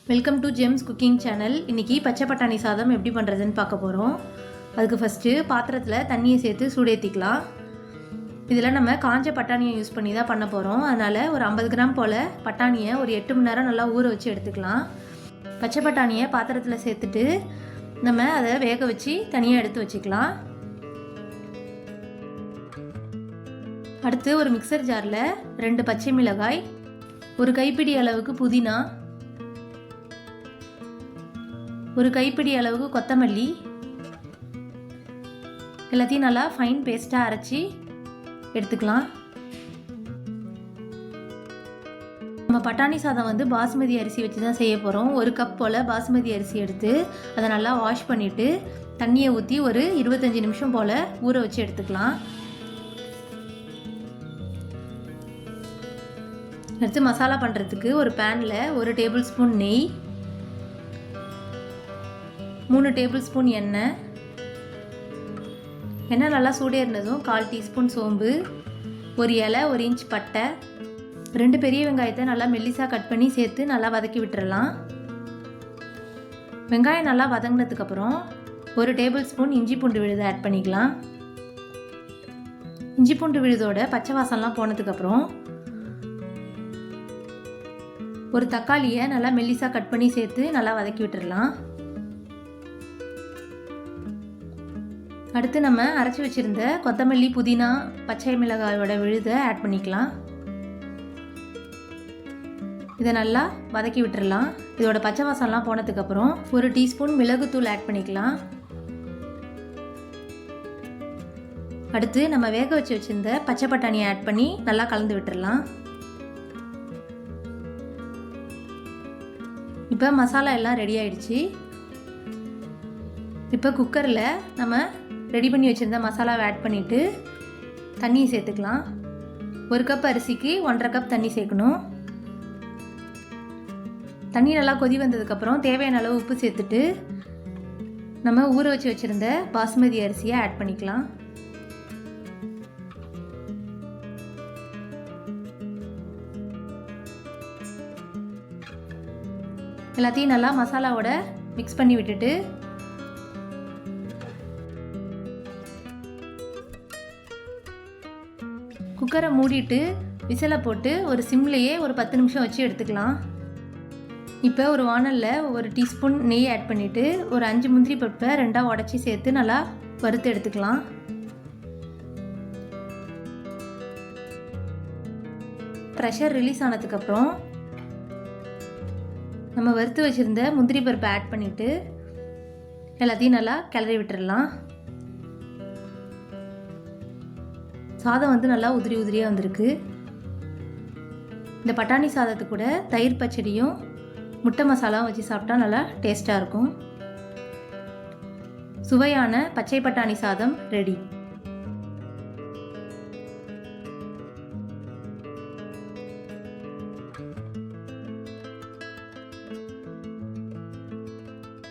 Welcome to gems cooking channel. இன்றைக்கி பச்சை பட்டாணி சாதம் எப்படி பண்ணுறதுன்னு பார்க்க போகிறோம். அதுக்கு ஃபஸ்ட்டு பாத்திரத்தில் தண்ணியை சேர்த்து சூடேற்றிக்கலாம். இதில் நம்ம காஞ்ச பட்டாணியை யூஸ் பண்ணி தான் பண்ண போகிறோம். அதனால் ஒரு 50 கிராம் போல் பட்டாணியை ஒரு 8 மணி நேரம் நல்லா ஊற வச்சு எடுத்துக்கலாம். பச்சை பட்டாணியை பாத்திரத்தில் சேர்த்துட்டு நம்ம அதை வேக வச்சு தனியாக எடுத்து வச்சுக்கலாம். அடுத்து ஒரு மிக்சர் ஜாரில் 2 பச்சை மிளகாய், ஒரு கைப்பிடி அளவுக்கு புதினா, ஒரு கைப்பிடி அளவுக்கு கொத்தமல்லி எல்லாத்தையும் நல்லா ஃபைன் பேஸ்ட்டாக அரைச்சி எடுத்துக்கலாம். நம்ம பட்டாணி சாதம் பாஸ்மதி அரிசி வச்சு தான் செய்ய போகிறோம். 1 கப் போல் பாஸ்மதி அரிசி எடுத்து அதை நல்லா வாஷ் பண்ணிவிட்டு தண்ணியை ஊற்றி ஒரு 25 நிமிஷம் போல் ஊற வச்சு எடுத்துக்கலாம். அடுத்து மசாலா பண்ணுறதுக்கு ஒரு பேனில் 1 டேபிள் ஸ்பூன் நெய், 3 டேபிள் ஸ்பூன் எண்ணெய் நல்லா சூடேறினதும் 1/4 டீஸ்பூன் சோம்பு, ஒரு இலை, 1 இன்ச் பட்டை, 2 பெரிய வெங்காயத்தை நல்லா மெல்லிசாக கட் பண்ணி சேர்த்து நல்லா வதக்கி விட்டுறலாம். வெங்காயம் நல்லா வதங்கினதுக்கப்புறம் 1 டேபிள் ஸ்பூன் இஞ்சி பூண்டு விழுதை ஆட் பண்ணிக்கலாம். இஞ்சி பூண்டு விழுதோட பச்சை வாசம்லாம் போனதுக்கப்புறம் ஒரு தக்காளியை நல்லா மெல்லிசாக கட் பண்ணி சேர்த்து நல்லா வதக்கி விட்டுறலாம். அடுத்து நம்ம அரைச்சி வச்சுருந்த கொத்தமல்லி, புதினா, பச்சை மிளகாயோட விழுதை ஆட் பண்ணிக்கலாம். இதை நல்லா வதக்கி விட்டுறலாம். இதோட பச்சை வாசம்லாம் போனதுக்கப்புறம் 1 டீஸ்பூன் மிளகுத்தூள் ஆட் பண்ணிக்கலாம். அடுத்து நம்ம வேக வச்சுருந்த பச்சை பட்டாணியை ஆட் பண்ணி நல்லா கலந்து விட்டுறலாம். இப்போ மசாலா எல்லாம் ரெடி ஆயிடுச்சு. இப்போ குக்கரில் நம்ம ரெடி பண்ணி வச்சுருந்த மசாலாவை ஆட் பண்ணிவிட்டு தண்ணியை சேர்த்துக்கலாம். 1 கப் அரிசிக்கு 1.5 கப் தண்ணி சேர்க்கணும். தண்ணி நல்லா கொதி வந்ததுக்கப்புறம் தேவையான அளவு உப்பு சேர்த்துட்டு நம்ம ஊற வச்சு வச்சுருந்த பாஸ்மதி அரிசியை ஆட் பண்ணிக்கலாம். எல்லாத்தையும் நல்லா மசாலாவோட மிக்ஸ் பண்ணி விட்டுட்டு குக்கரை மூடிட்டு விசிலை போட்டு ஒரு சிம்லேயே ஒரு 10 நிமிஷம் வச்சு எடுத்துக்கலாம். இப்போ ஒரு வானலில் 1 டீஸ்பூன் நெய் ஆட் பண்ணிவிட்டு ஒரு 5 முந்திரி பருப்பை 2ஆக உடச்சி சேர்த்து நல்லா வறுத்து எடுத்துக்கலாம். ப்ரெஷர் ரிலீஸ் ஆனதுக்கப்புறம் நம்ம வறுத்து வச்சுருந்த முந்திரி பருப்பை ஆட் பண்ணிவிட்டு எல்லாத்தையும் நல்லா கிளறி விட்டுடலாம். சாதம் நல்லா உதிரி உதிரியாக வந்திருக்கு. இந்த பட்டாணி சாதத்து கூட தயிர் பச்சடியும் முட்டை மசாலாவும் வச்சு சாப்பிட்டா நல்லா டேஸ்ட்டாக இருக்கும். சுவையான பச்சை பட்டாணி சாதம் ரெடி.